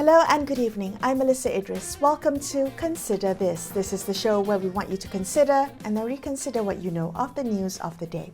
Hello and good evening. I'm Melisa Idris. Welcome to Consider This. This is the show where we want you to consider and then reconsider what you know of the news of the day.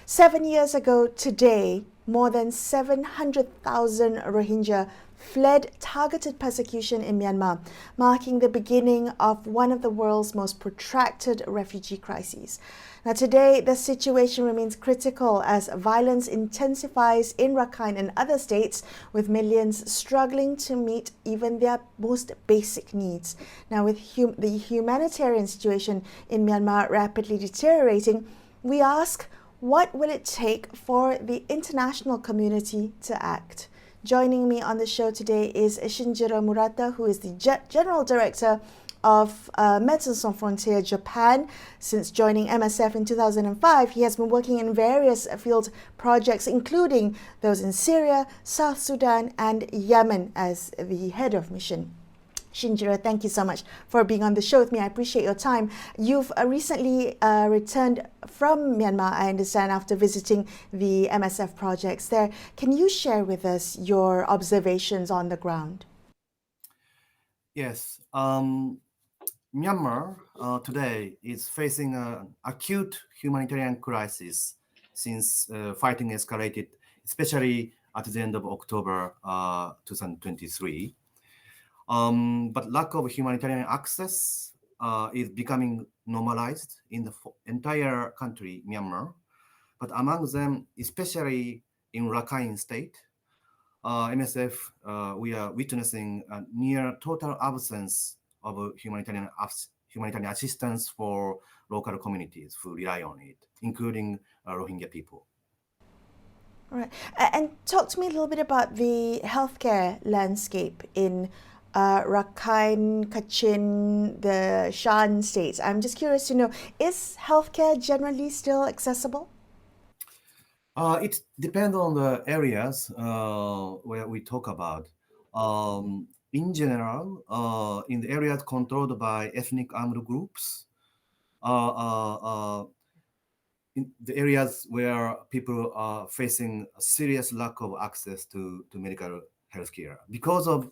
7 years ago today, more than 700,000 Rohingya fled targeted persecution in Myanmar, marking the beginning of one of the world's most protracted refugee crises. Now today, the situation remains critical as violence intensifies in Rakhine and other states, with millions struggling to meet even their most basic needs. Now with the humanitarian situation in Myanmar rapidly deteriorating, we ask, what will it take for the international community to act? Joining me on the show today is Shinjiro Murata, who is the General Director of Médecins Sans Frontières Japan. Since joining MSF in 2005, he has been working in various field projects, including those in Syria, South Sudan, and Yemen as the head of mission. Shinjiro, thank you so much for being on the show with me. I appreciate your time. You've recently returned from Myanmar, I understand, after visiting the MSF projects there. Can you share with us your observations on the ground? Yes. Myanmar today is facing an acute humanitarian crisis since fighting escalated, especially at the end of October 2023. But lack of humanitarian access is becoming normalized in the entire country, Myanmar. But among them, especially in Rakhine state, MSF, we are witnessing a near total absence of humanitarian assistance for local communities who rely on it, including Rohingya people. Right. And talk to me a little bit about the healthcare landscape in Rakhine, Kachin, the Shan states. I'm just curious to know, is healthcare generally still accessible? It depends on the areas where we talk about. In general, in the areas controlled by ethnic armed groups, in the areas where people are facing a serious lack of access to medical health care because of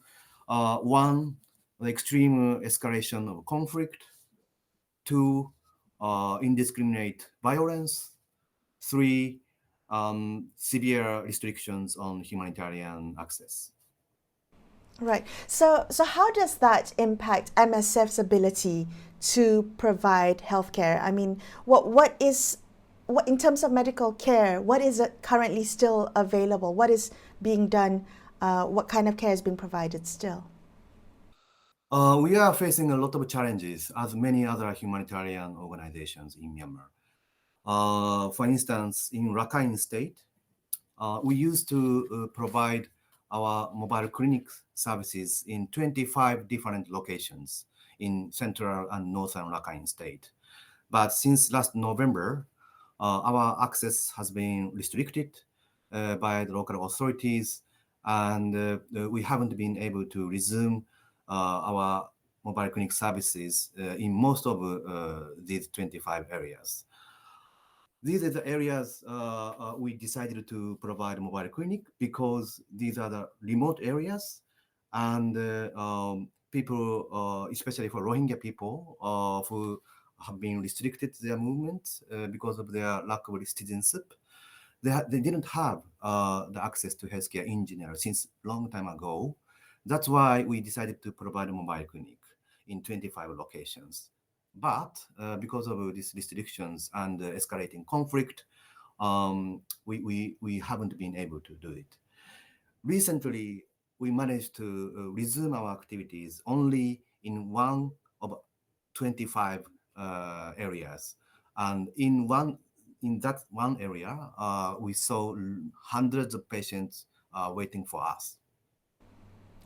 one, the extreme escalation of conflict, two, indiscriminate violence, three, severe restrictions on humanitarian access. Right. So how does that impact MSF's ability to provide healthcare? I mean, what in terms of medical care, what is currently still available? What is being done? What kind of care is being provided still? We are facing a lot of challenges, as many other humanitarian organizations in Myanmar. For instance, in Rakhine State, we used to provide our mobile clinic services in 25 different locations in central and northern Rakhine State. But since last November, our access has been restricted by the local authorities, and we haven't been able to resume our mobile clinic services in most of these 25 areas. These are the areas we decided to provide mobile clinic because these are the remote areas, and people, especially for Rohingya people who have been restricted their movement because of their lack of citizenship. They didn't have the access to healthcare in general since long time ago. That's why we decided to provide a mobile clinic in 25 locations. But because of these restrictions and escalating conflict, we haven't been able to do it. Recently, we managed to resume our activities only in one of 25 areas. And in that one area, we saw hundreds of patients waiting for us.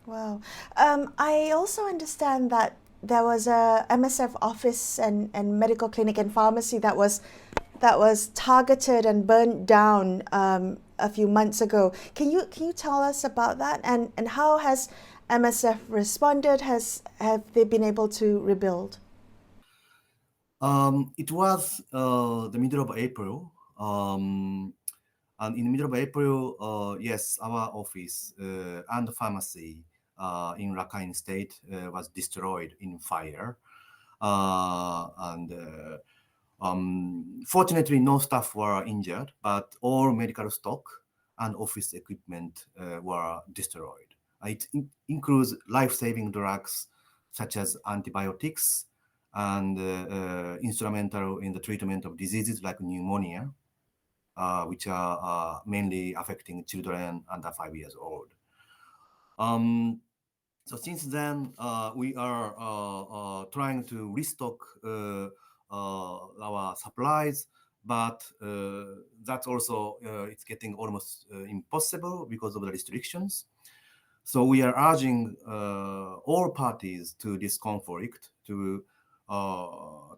Wow. I also understand that there was a MSF office and medical clinic and pharmacy that was targeted and burnt down a few months ago. Can you tell us about that, and how has MSF responded? Have they been able to rebuild? It was the middle of April. And in the middle of April, yes, our office and the pharmacy in Rakhine state was destroyed in fire. Fortunately, no staff were injured, but all medical stock and office equipment were destroyed. It includes life-saving drugs such as antibiotics and instrumental in the treatment of diseases like pneumonia, which are mainly affecting children under 5 years old. So since then, we are trying to restock our supplies, but that's also it's getting almost impossible because of the restrictions. So we are urging all parties to this conflict to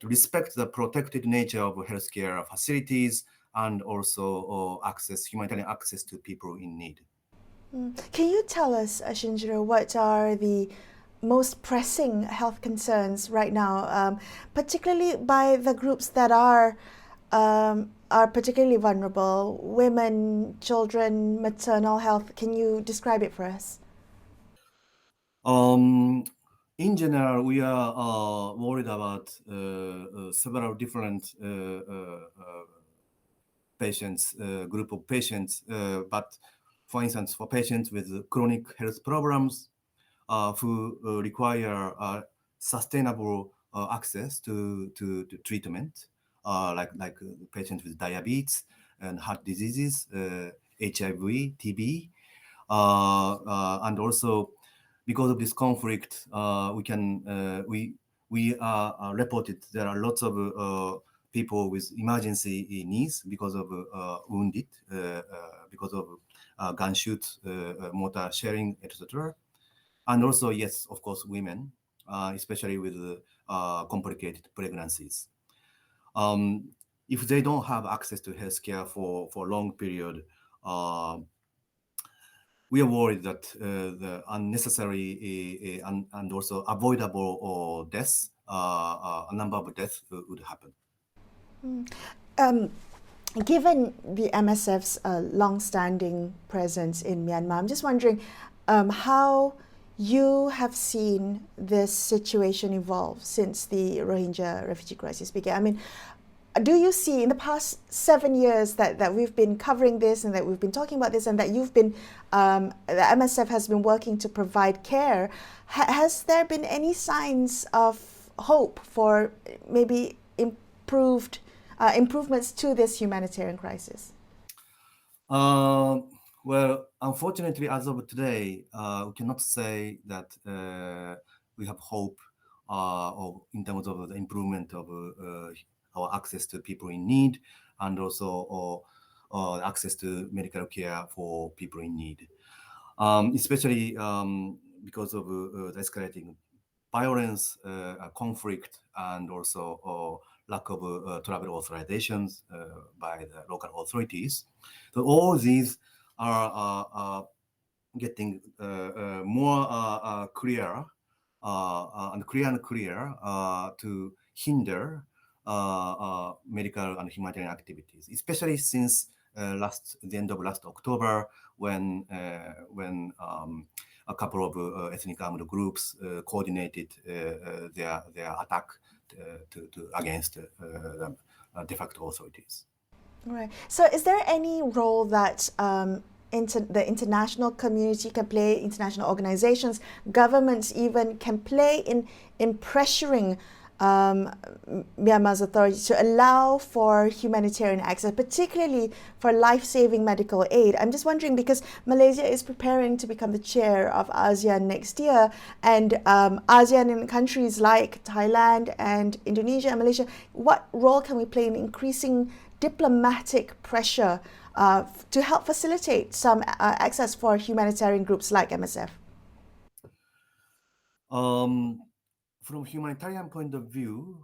respect the protected nature of healthcare facilities and also humanitarian access to people in need. Can you tell us, Shinjiro, what are the most pressing health concerns right now, particularly by the groups that are particularly vulnerable, women, children, maternal health? Can you describe it for us? In general, we are worried about several different patients, group of patients, but for instance, for patients with chronic health problems who require sustainable access to treatment, like patients with diabetes and heart diseases, HIV, TB, and also because of this conflict, we are reported there are lots of people with emergency needs because of wounded, because of gunshot, mortar sharing, etc. And also, yes, of course, women, especially with complicated pregnancies. If they don't have access to healthcare for a long period, we are worried that the unnecessary and also avoidable deaths, a number of deaths would happen. Given the MSF's long-standing presence in Myanmar, I'm just wondering how you have seen this situation evolve since the Rohingya refugee crisis began. I mean, do you see in the past 7 years that we've been covering this and that we've been talking about this and that you've been, the MSF has been working to provide care, has there been any signs of hope for maybe improvements to this humanitarian crisis? Well, unfortunately, as of today, we cannot say that we have hope in terms of the improvement of our access to people in need and also access to medical care for people in need, especially because of the escalating violence, conflict, and also lack of travel authorizations by the local authorities. So all these are getting more clear and clear to hinder medical and humanitarian activities, especially since the end of last October, when a couple of ethnic armed groups coordinated their attack against the de facto authorities. Right. So, is there any role that the international community can play, international organizations, governments even can play in pressuring Myanmar's authorities to allow for humanitarian access, particularly for life-saving medical aid? I'm just wondering because Malaysia is preparing to become the chair of ASEAN next year, and ASEAN countries like Thailand and Indonesia and Malaysia, what role can we play in increasing diplomatic pressure to help facilitate some access for humanitarian groups like MSF? From humanitarian point of view,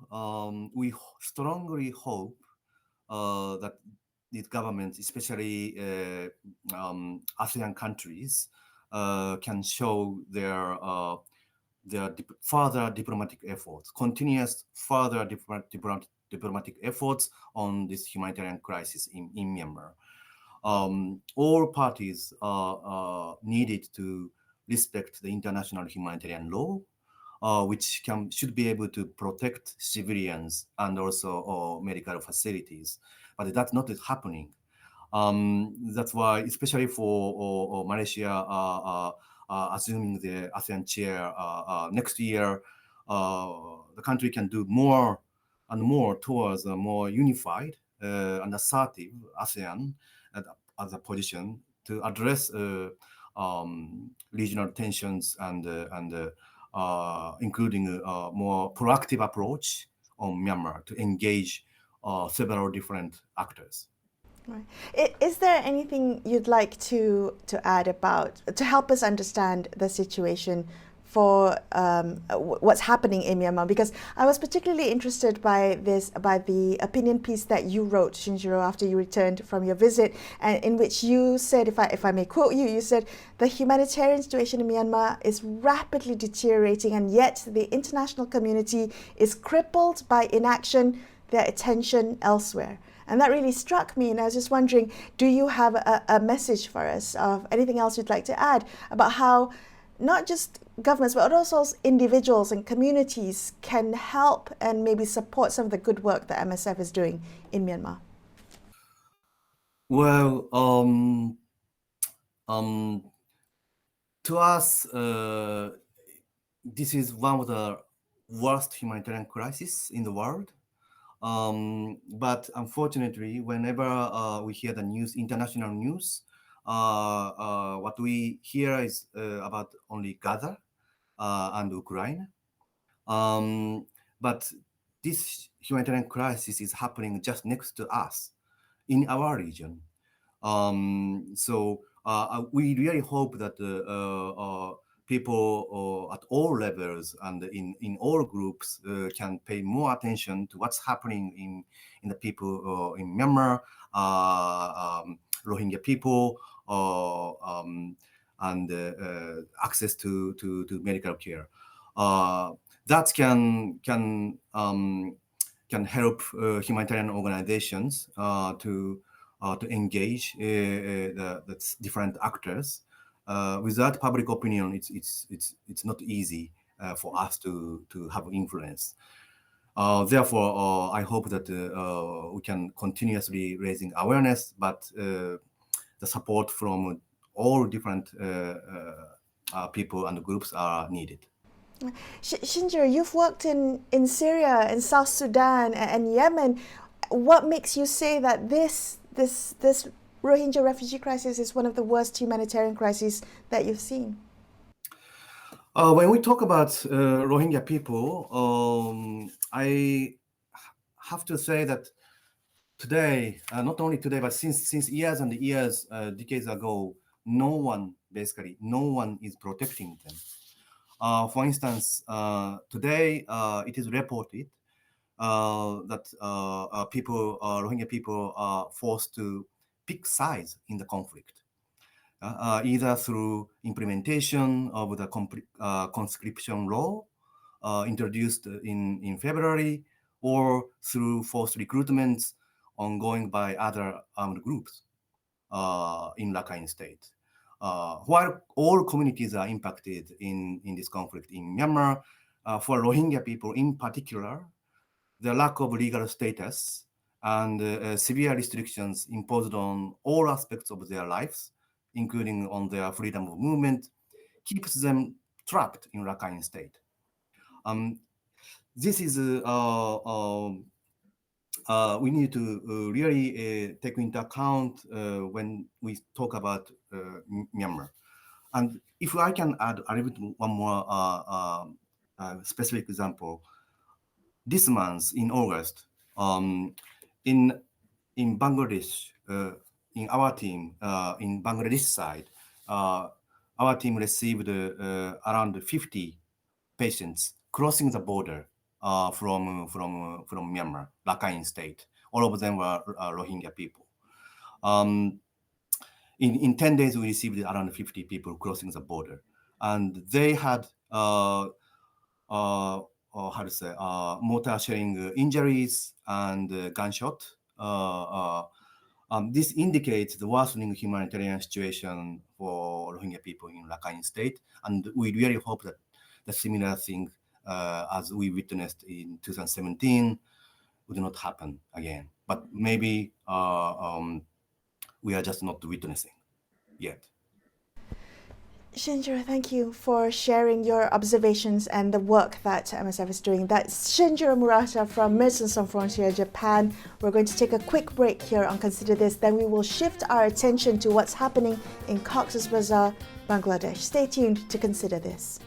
we strongly hope that these governments, especially ASEAN countries, can show their further diplomatic efforts, continuous further diplomatic efforts on this humanitarian crisis in Myanmar. All parties are needed to respect the international humanitarian law, which should be able to protect civilians and also medical facilities. But that's not happening. That's why, especially for Malaysia, assuming the ASEAN chair next year, the country can do more and more towards a more unified and assertive ASEAN as a position to address regional tensions and including a more proactive approach on Myanmar to engage several different actors. Right. Is there anything you'd like to add about to help us understand the situation for what's happening in Myanmar? Because I was particularly interested by the opinion piece that you wrote, Shinjiro, after you returned from your visit, and in which you said, if I may quote you, you said the humanitarian situation in Myanmar is rapidly deteriorating, and yet the international community is crippled by inaction, their attention elsewhere. And that really struck me, and I was just wondering, do you have a message for us of anything else you'd like to add about how not just governments, but also individuals and communities can help and maybe support some of the good work that MSF is doing in Myanmar? Well, to us, this is one of the worst humanitarian crises in the world. But unfortunately, whenever we hear the news, international news, what we hear is about only Gaza and Ukraine. But this humanitarian crisis is happening just next to us in our region. So we really hope that people at all levels and in all groups can pay more attention to what's happening in the people in Myanmar, Rohingya people, and access to medical care. That can help humanitarian organizations to engage the different actors. Without public opinion, it's not easy for us to have influence. Therefore, I hope that we can continuously raising awareness, but the support from all different people and groups are needed. Shinjiro, you've worked in Syria, in South Sudan, and Yemen. What makes you say that this Rohingya refugee crisis is one of the worst humanitarian crises that you've seen? When we talk about Rohingya people, I have to say that today, not only today, but since years and years, decades ago, no one is protecting them. For instance, today it is reported that Rohingya people are forced to pick sides in the conflict, either through implementation of the conscription law introduced in February, or through forced recruitments ongoing by other armed groups in Rakhine state. While all communities are impacted in this conflict in Myanmar, for Rohingya people in particular, the lack of legal status and severe restrictions imposed on all aspects of their lives, including on their freedom of movement, keeps them trapped in Rakhine state. This is we need to really take into account when we talk about Myanmar. And if I can add a little bit one more specific example, this month in August, in Bangladesh, in our team, in Bangladesh side, our team received around 50 patients crossing the border from Myanmar, Rakhine state. All of them were Rohingya people. In 10 days, we received around 50 people crossing the border, and they had mortar shelling injuries and gunshot. This indicates the worsening humanitarian situation for Rohingya people in Rakhine state. And we really hope that the similar thing as we witnessed in 2017 would not happen again. But maybe we are just not witnessing yet. Shinjiro, thank you for sharing your observations and the work that MSF is doing. That's Shinjiro Murata from Médecins Sans Frontières, Japan. We're going to take a quick break here on Consider This. Then we will shift our attention to what's happening in Cox's Bazar, Bangladesh. Stay tuned to Consider This.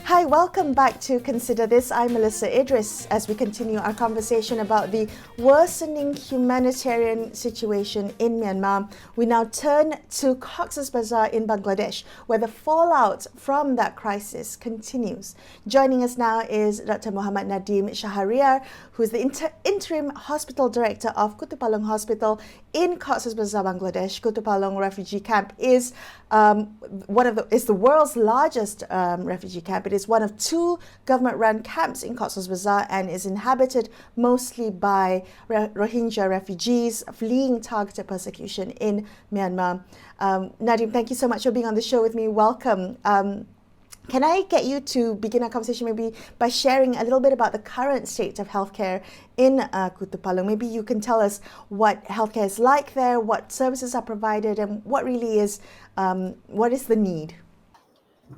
Hi, welcome back to Consider This. I'm Melisa Idris as we continue our conversation about the worsening humanitarian situation in Myanmar. We now turn to Cox's Bazar in Bangladesh, where the fallout from that crisis continues. Joining us now is Dr Md Nadim Shahariyar, who is the Interim Hospital Director of Kutupalong Hospital in Cox's Bazar, Bangladesh. Kutupalong refugee camp is the world's largest refugee camp. It is one of two government-run camps in Cox's Bazar and is inhabited mostly by Rohingya refugees fleeing targeted persecution in Myanmar. Nadim, thank you so much for being on the show with me. Welcome. Can I get you to begin our conversation maybe by sharing a little bit about the current state of healthcare in Kutupalong? Maybe you can tell us what healthcare is like there, what services are provided, and what really is, what is the need?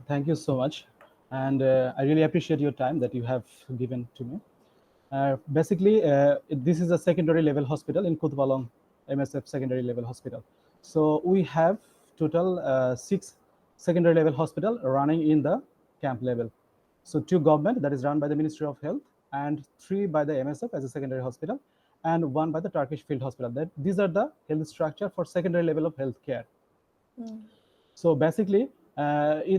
Thank you so much. And I really appreciate your time that you have given to me. Basically, this is a secondary level hospital in Kutupalong, MSF secondary level hospital. So we have total 6 secondary level hospital running in the camp level. So 2 government, that is run by the Ministry of Health, and 3 by the MSF as a secondary hospital, and 1 by the Turkish Field Hospital. These are the health structure for secondary level of health care. So basically,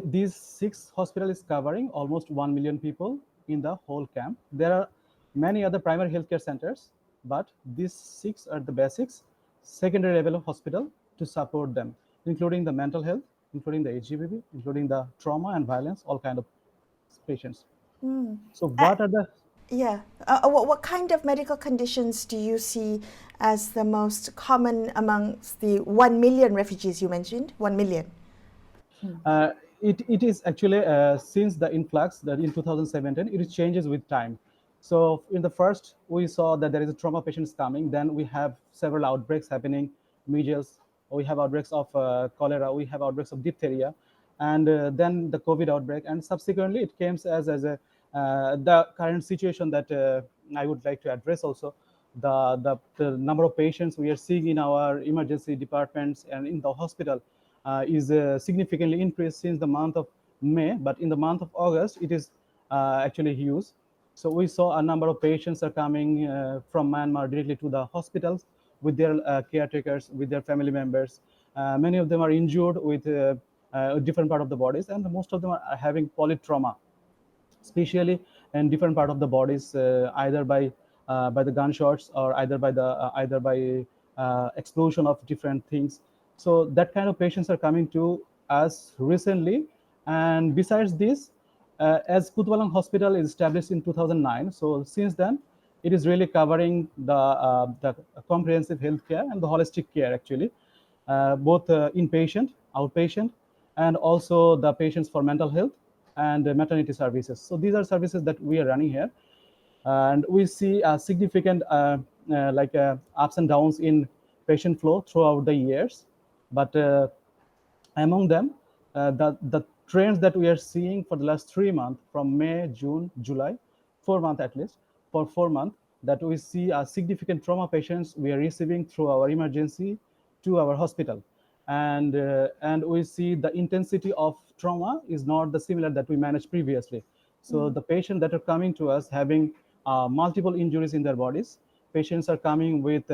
these 6 hospitals is covering almost 1 million people in the whole camp. There are many other primary healthcare centers, but these 6 are the basics secondary level of hospital to support them, including the mental health, including the HGVB, including the trauma and violence, all kind of patients. So what are the... Yeah. What kind of medical conditions do you see as the most common amongst the 1 million refugees you mentioned? 1 million. It is actually since the influx that in 2017, it changes with time. So in the first, we saw that there is a trauma patients coming. Then we have several outbreaks happening, measles. We have outbreaks of cholera. We have outbreaks of diphtheria, and then the COVID outbreak. And subsequently, it came as a the current situation that I would like to address also. The number of patients we are seeing in our emergency departments and in the hospital is significantly increased since the month of May, but in the month of August, it is actually huge. So we saw a number of patients are coming from Myanmar directly to the hospitals with their caretakers, with their family members. Many of them are injured with a different part of the bodies, and most of them are having polytrauma, especially in different part of the bodies, either by the gunshots or either by explosion of different things. So that kind of patients are coming to us recently. And besides this, as Kutupalong Hospital is established in 2009, so since then it is really covering the comprehensive health care and the holistic care actually, both inpatient, outpatient, and also the patients for mental health and maternity services. So these are services that we are running here, and we see a significant ups and downs in patient flow throughout the years. But among them, the trends that we are seeing for the last 3 months, from May, June, July, 4 months at least, for 4 months, that we see a significant trauma patients we are receiving through our emergency to our hospital. And we see the intensity of trauma is not the similar that we managed previously. So the patients that are coming to us having multiple injuries in their bodies, patients are coming with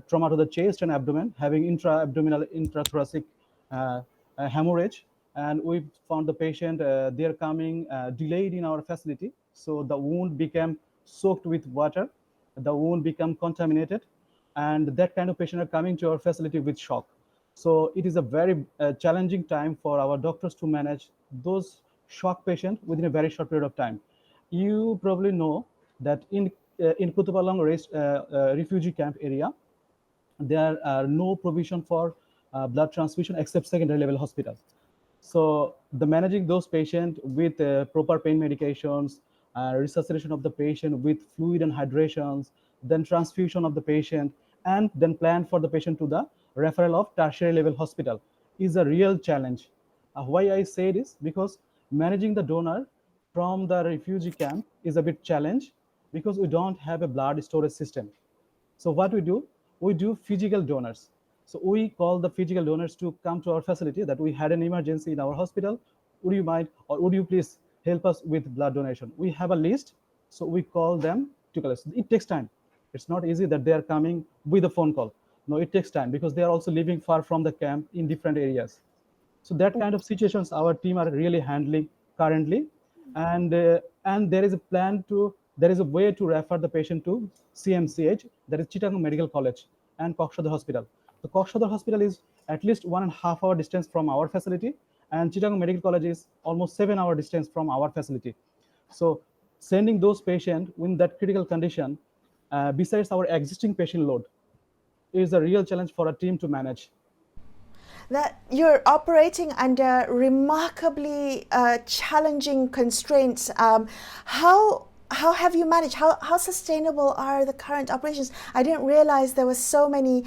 trauma to the chest and abdomen, having intra-abdominal, intrathoracic hemorrhage. And we found the patient, they are coming delayed in our facility. So the wound became soaked with water, the wound became contaminated, and that kind of patient are coming to our facility with shock. So it is a very challenging time for our doctors to manage those shock patients within a very short period of time. You probably know that in Kutupalong refugee camp area, there are no provision for blood transfusion except secondary level hospital. So the managing those patients with proper pain medications, resuscitation of the patient with fluid and hydrations, then transfusion of the patient, and then plan for the patient to the referral of tertiary level hospital is a real challenge. Why I say this? Because managing the donor from the refugee camp is a bit challenge because we don't have a blood storage system. So what we do physical donors. So we call the physical donors to come to our facility that we had an emergency in our hospital. Would you mind, or would you please help us with blood donation? We have a list, so we call them to collect. It takes time. It's not easy that they are coming with a phone call. No, it takes time because they are also living far from the camp in different areas. So that kind of situations our team are really handling currently, and there is a way to refer the patient to CMCH, that is Chittagong Medical College and Kokshadar Hospital. The Kokshadar Hospital is at least 1.5 hour distance from our facility, and Chittagong Medical College is almost 7 hour distance from our facility. So sending those patients in that critical condition, besides our existing patient load, is a real challenge for a team to manage. That you're operating under remarkably challenging constraints. How have you managed? How sustainable are the current operations? I didn't realize there were so many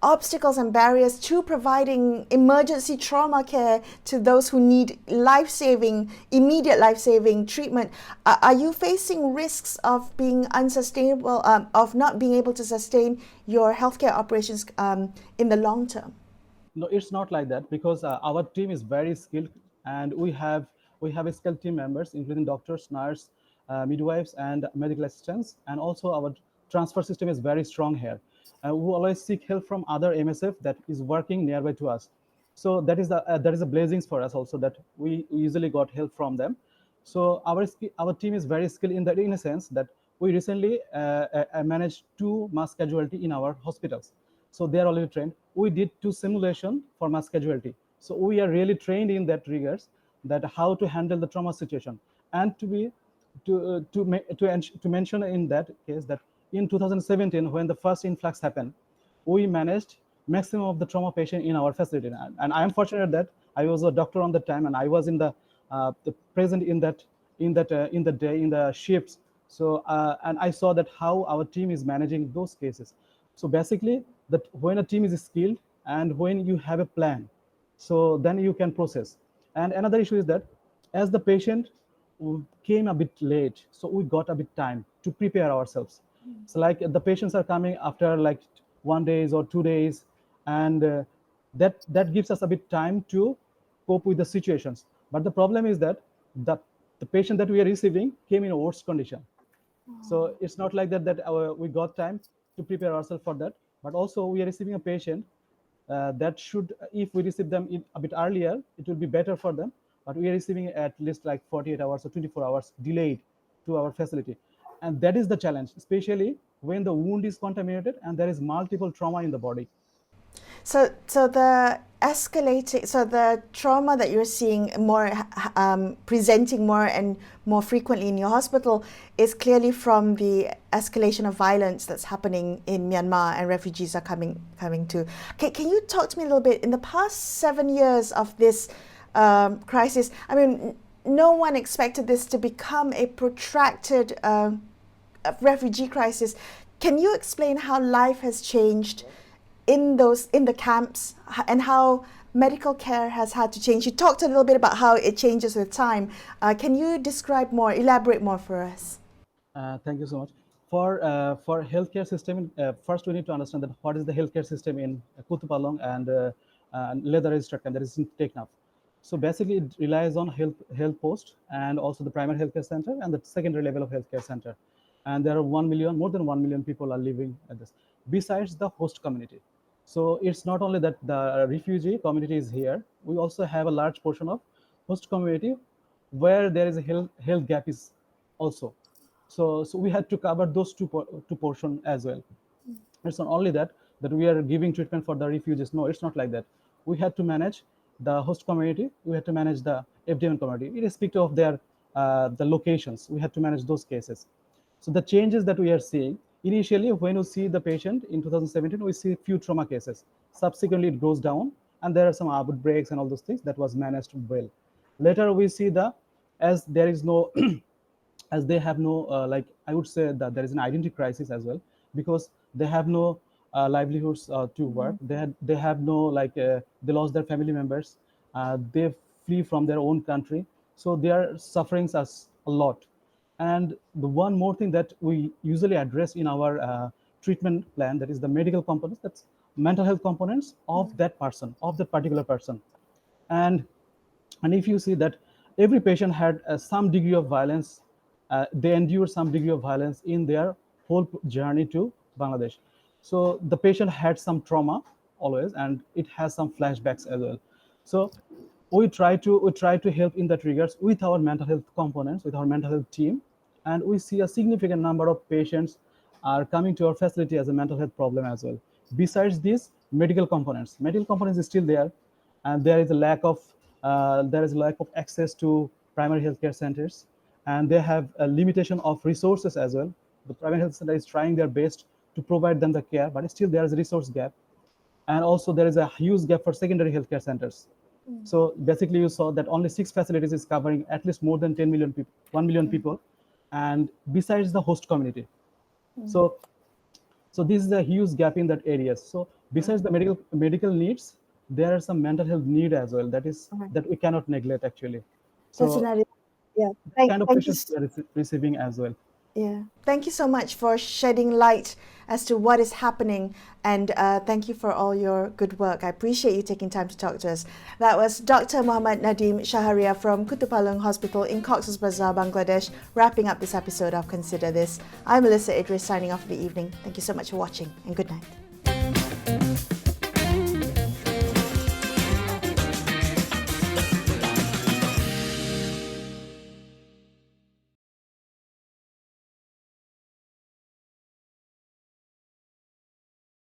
obstacles and barriers to providing emergency trauma care to those who need immediate life-saving treatment. Are you facing risks of being unsustainable, of not being able to sustain your healthcare operations in the long term? No, it's not like that because our team is very skilled, and we have skilled team members, including doctors, nurse, midwives, and medical assistants, and also our transfer system is very strong here. We always seek help from other MSF that is working nearby to us. So that is a blessings for us also, that we usually got help from them. So our team is very skilled in a sense that we recently managed 2 mass casualty in our hospitals. So they are already trained. We did 2 simulation for mass casualty. So we are really trained in that rigors, that how to handle the trauma situation. And to mention in that case that in 2017, when the first influx happened, we managed maximum of the trauma patient in our facility. And I am fortunate that I was a doctor on the time, and I was in the present in the shifts. So and I saw that how our team is managing those cases. So basically, that when a team is skilled and when you have a plan, so then you can process. And another issue is that as the patient came a bit late, so we got a bit time to prepare ourselves. So like the patients are coming after like 1 day or 2 days, and that gives us a bit time to cope with the situations. But the problem is that the patient that we are receiving came in a worse condition. So it's not like that we got time to prepare ourselves for that. But also we are receiving a patient that should, if we receive them a bit earlier, it will be better for them. But we are receiving at least like 48 hours or 24 hours delayed to our facility. And that is the challenge, especially when the wound is contaminated and there is multiple trauma in the body. So the trauma that you're seeing more presenting more and more frequently in your hospital is clearly from the escalation of violence that's happening in Myanmar, and refugees are coming to. Can you talk to me a little bit? In the past 7 years of this crisis, I mean, no one expected this to become a protracted refugee crisis. Can you explain how life has changed in the camps and how medical care has had to change? You talked a little bit about how it changes with time. Can you elaborate more for us? Thank you so much. For healthcare system, first we need to understand that what is the healthcare system in Kutupalong and Leather Registered Camp, that is in Teknaf. So basically it relies on health post and also the primary healthcare center and the secondary level of healthcare center. and there are 1 million, more than 1 million people are living at this. Besides the host community, so it's not only that the refugee community is here. We also have a large portion of host community where there is a health gap is also. So we had to cover those two portion as well. It's not only that we are giving treatment for the refugees. No, it's not like that. We had to manage the host community. We had to manage the FDM community, irrespective of their the locations. We had to manage those cases. So the changes that we are seeing initially, when we see the patient in 2017, we see few trauma cases. Subsequently, it goes down, and there are some outbreaks and all those things that was managed well. Later, we see as there is no as they have no like I would say that there is an identity crisis as well, because they have no livelihoods to work. They have no they lost their family members. They flee from their own country, so they are suffering us a lot. And the one more thing that we usually address in our treatment plan, that is the medical components, that's mental health components of that person, of that particular person. And if you see that every patient had some degree of violence, they endured some degree of violence in their whole journey to Bangladesh. So the patient had some trauma always, and it has some flashbacks as well. So we try to help in that regards with our mental health components, with our mental health team, and we see a significant number of patients are coming to our facility as a mental health problem as well. Besides these medical components is still there, and there is a lack of access to primary healthcare centers, and they have a limitation of resources as well. The primary health center is trying their best to provide them the care, but still there is a resource gap. And also there is a huge gap for secondary healthcare centers. So basically you saw that only 6 facilities is covering at least more than 10 million people, 1 million people, and besides the host community. So this is a huge gap in that area. So besides the medical needs, there are some mental health need as well that we cannot neglect actually. So That's another, yeah. kind of patients we are receiving as well. Yeah. Thank you so much for shedding light as to what is happening, and thank you for all your good work. I appreciate you taking time to talk to us. That was Dr Md Nadim Shahariyar from Kutupalong Hospital in Cox's Bazar, Bangladesh, wrapping up this episode of Consider This. I'm Melisa Idris signing off for the evening. Thank you so much for watching, and good night.